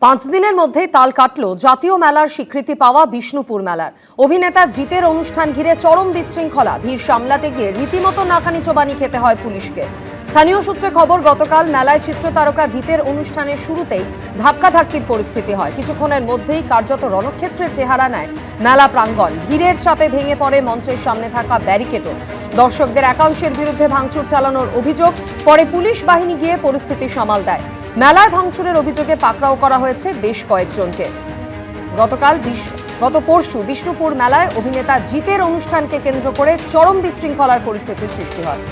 5 দিনের মধ্যেই তাল কাটল জাতীয় মেলার স্বীকৃতি পাওয়া বিষ্ণুপুর মেলার। অভিনেতা জিতের অনুষ্ঠান ঘিরে চরম বিশৃঙ্খলা, ভিড় সামলাতে গিয়ে রীতিমতো নাকানি চোবানি খেতে হয় পুলিশকে। স্থানীয় সূত্রে খবর, গতকাল মেলায় চিত্র তারকা জিতের অনুষ্ঠানের শুরুতেই ধাক্কাধাক্কির পরিস্থিতি হয়। কিছুক্ষণের মধ্যেই কার্যত রণক্ষেত্রের চেহারা নেয় মেলা প্রাঙ্গণ। ভিড়ের চাপে ভেঙে পড়ে মঞ্চের সামনে থাকা ব্যারিকেডও। দর্শকদের একাংশের বিরুদ্ধে ভাঙচুর চালানোর অভিযোগ। পরে পুলিশ বাহিনী গিয়ে পরিস্থিতি সামাল দেয়। মেলায় ভাঙচুরের অভিযোগে পাকড়াও করা হয়েছে বেশ কয়েকজনকে। গত পরশু বিষ্ণুপুর মেলায় অভিনেতা জিতের অনুষ্ঠানকে কেন্দ্র করে চরম বিশৃঙ্খলার পরিস্থিতির সৃষ্টি হয়।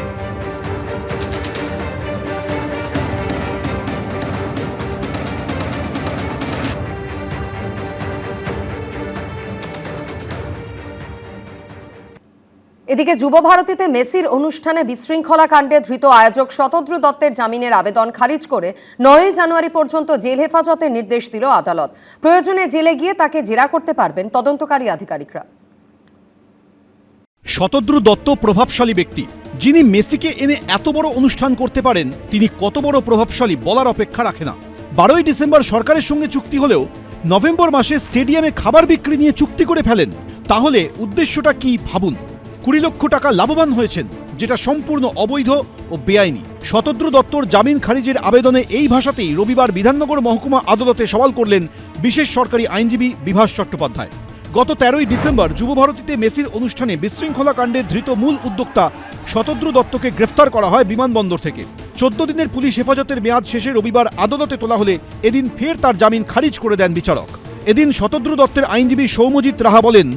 এদিকে যুবভারতীতে মেসির অনুষ্ঠানে বিশৃঙ্খলা কাণ্ডে ধৃত আয়োজক শতদ্রু দত্তের জামিনের আবেদন খারিজ করে 9 জানুয়ারি পর্যন্ত জেল হেফাজতের নির্দেশ দিল আদালত। প্রয়োজনে জেলে গিয়ে তাকে জেরা করতে পারবেন তদন্তকারী আধিকারিকরা। শতদ্রু দত্ত প্রভাবশালী ব্যক্তি, যিনি মেসিকে এনে এত বড় অনুষ্ঠান করতে পারেন, তিনি কত বড় প্রভাবশালী বলার অপেক্ষা রাখে না। 12ই ডিসেম্বর সরকারের সঙ্গে চুক্তি হলেও নভেম্বর মাসে স্টেডিয়ামে খাবার বিক্রি নিয়ে চুক্তি করে ফেলেন। তাহলে উদ্দেশ্যটা কি ভাবুন। 20 লক্ষ টাকা লাভবান হয়েছেন, যেটা সম্পূর্ণ অবৈধ ও বেআইনি। শতদ্রু দত্তর জামিন খারিজের আবেদনে এই ভাষাতেই রবিবার বিধাননগর মহকুমা আদালতে সওয়াল করলেন বিশেষ সরকারি আইনজীবী বিভাস চট্টোপাধ্যায়। গত 13ই ডিসেম্বর যুবভারতীতে মেসির অনুষ্ঠানে বিশৃঙ্খলা কাণ্ডে ধৃত মূল উদ্যোক্তা শতদ্রু দত্তকে গ্রেফতার করা হয় বিমানবন্দর থেকে। 14 দিনের পুলিশ হেফাজতের মেয়াদ শেষে রবিবার আদালতে তোলা হলে এদিন ফের তার জামিন খারিজ করে দেন বিচারক। এদিন শতদ্রু দত্তের আইনজীবী সৌম্যজিৎ রাহা বলেন,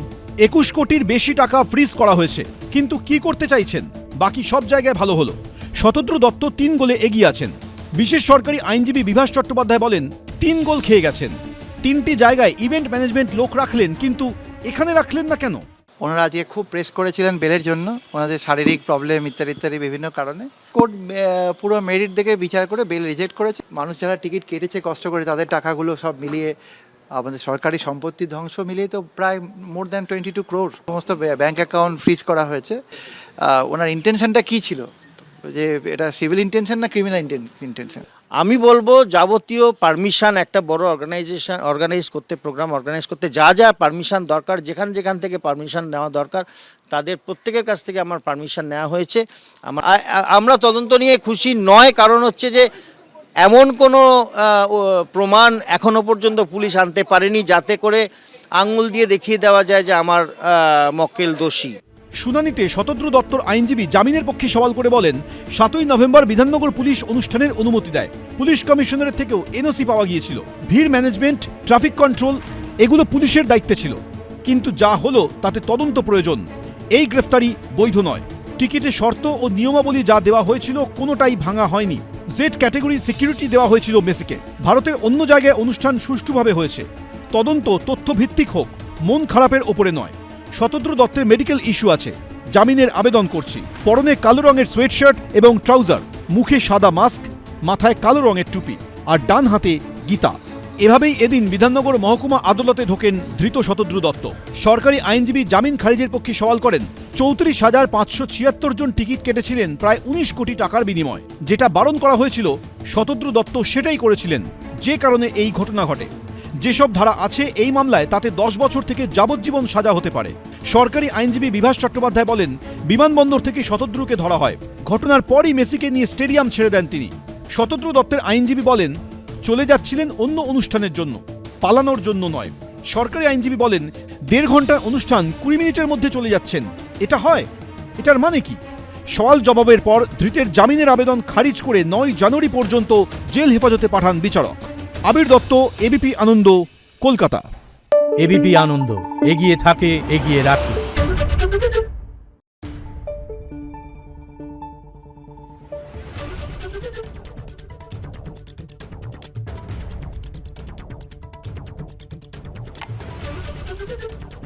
21 কোটির বেশি টাকা ফ্রিজ করা হয়েছে, কিন্তু কি করতে চাইছেন? বাকি সব জায়গায় ভালো হলো। শতদ্রু দত্ত 3 গোলে এগিয়ে আছেন। বিশেষ সরকারি আইনজীবী বিভাস চট্টোপাধ্যায় বলেন, 3 গোল খেয়ে গেছেন। 3টি জায়গায় ইভেন্ট ম্যানেজমেন্ট লোক রাখলেন, কিন্তু এখানে রাখলেন না কেন? ওনারা আজকে খুব প্রেস করেছিলেন বেলের জন্য, ওনাদের শারীরিক প্রবলেম ইত্যাদি ইত্যাদি বিভিন্ন কারণে। কোর্ট পুরো মেরিট দেখে বিচার করে বেল রিজেক্ট করেছে। মানুষ যারা টিকিট কেটেছে কষ্ট করে, তাদের টাকাগুলো সব মিলিয়ে আমাদের সরকারি সম্পত্তি ধ্বংস মিলিয়ে তো প্রায় মোর দ্যান 22 crore সমস্ত ব্যাঙ্ক অ্যাকাউন্ট ফ্রিজ করা হয়েছে। ওনার ইন্টেনশনটা কী ছিল, যে এটা সিভিল ইন্টেনশন না ক্রিমিনাল ইন্টেনশন? আমি বলবো যাবতীয় পারমিশন একটা বড় অর্গানাইজ করতে, প্রোগ্রাম অর্গানাইজ করতে যা যা পারমিশন দরকার, যেখান থেকে পারমিশন নেওয়া দরকার, তাদের প্রত্যেকের কাছ থেকে আমার পারমিশন নেওয়া হয়েছে। আমরা তদন্ত নিয়ে খুশি নয়, কারণ হচ্ছে যে এমন কোনো প্রমাণ এখনো পর্যন্ত পুলিশ আনতে পারেনি যাতে করে আঙুল দিয়ে দেখিয়ে দেওয়া যায় যে আমার মক্কেল দোষী। শুনানিতে শতদ্রু দত্তর আইনজীবী জামিনের পক্ষে সওয়াল করে বলেন, 7ই নভেম্বর বিধাননগর পুলিশ অনুষ্ঠানের অনুমতি দেয়। পুলিশ কমিশনারের থেকেও এনওসি পাওয়া গিয়েছিল। ভিড় ম্যানেজমেন্ট, ট্রাফিক কন্ট্রোল এগুলো পুলিশের দায়িত্বে ছিল, কিন্তু যা হলো তাতে তদন্ত প্রয়োজন। এই গ্রেফতারি বৈধ নয়। টিকিটের শর্ত ও নিয়মাবলী যা দেওয়া হয়েছিল কোনোটাই ভাঙা হয়নি। জেড ক্যাটেগরি সিকিউরিটি দেওয়া হয়েছিল মেসিকে। ভারতের অন্য জায়গায় অনুষ্ঠান সুষ্ঠুভাবে হয়েছে। তদন্ত তথ্যভিত্তিক হোক, মন খারাপের ওপরে নয়। শতদ্রু দত্তের মেডিকেল ইস্যু আছে। জামিনের আবেদন করছি। পরনে কালো রঙের সোয়েটশার্ট এবং ট্রাউজার, মুখে সাদা মাস্ক, মাথায় কালো রঙের টুপি আর ডান হাতে গীতা। এভাবেই এদিন বিধাননগর মহকুমা আদালতে ঢোকেন ধৃত শতদ্রু দত্ত। সরকারি আইনজীবী জামিন খারিজের পক্ষে সওয়াল করেন, 34,576 জন টিকিট কেটেছিলেন প্রায় 19 কোটি টাকার বিনিময়। যেটা বারণ করা হয়েছিল শতদ্রু দত্ত সেটাই করেছিলেন, যে কারণে এই ঘটনা ঘটে। যেসব ধারা আছে এই মামলায়, তাতে 10 বছর থেকে যাবজ্জীবন সাজা হতে পারে। সরকারি আইনজীবী বিভাস চট্টোপাধ্যায় বলেন, বিমানবন্দর থেকে শতদ্রুকে ধরা হয়। ঘটনার পরই মেসিকে নিয়ে স্টেডিয়াম ছেড়ে দেন তিনি। শতদ্রু দত্তের আইনজীবী বলেন, চলে যাচ্ছিলেন অন্য অনুষ্ঠানের জন্য, পালানোর জন্য নয়। সরকারি আইনজীবী বলেন, 1.5 ঘন্টার অনুষ্ঠান 20 মিনিটের মধ্যে চলে যাচ্ছেন, এটা হয়? এটার মানে কি? সওয়াল জবাবের পর ধৃতের জামিনের আবেদন খারিজ করে 9 জানুয়ারি পর্যন্ত জেল হেফাজতে পাঠান বিচারক। আবির দত্ত, এবিপি আনন্দ, কলকাতা। এবিপি আনন্দ, এগিয়ে থাকে, এগিয়ে রাখে। Thank you.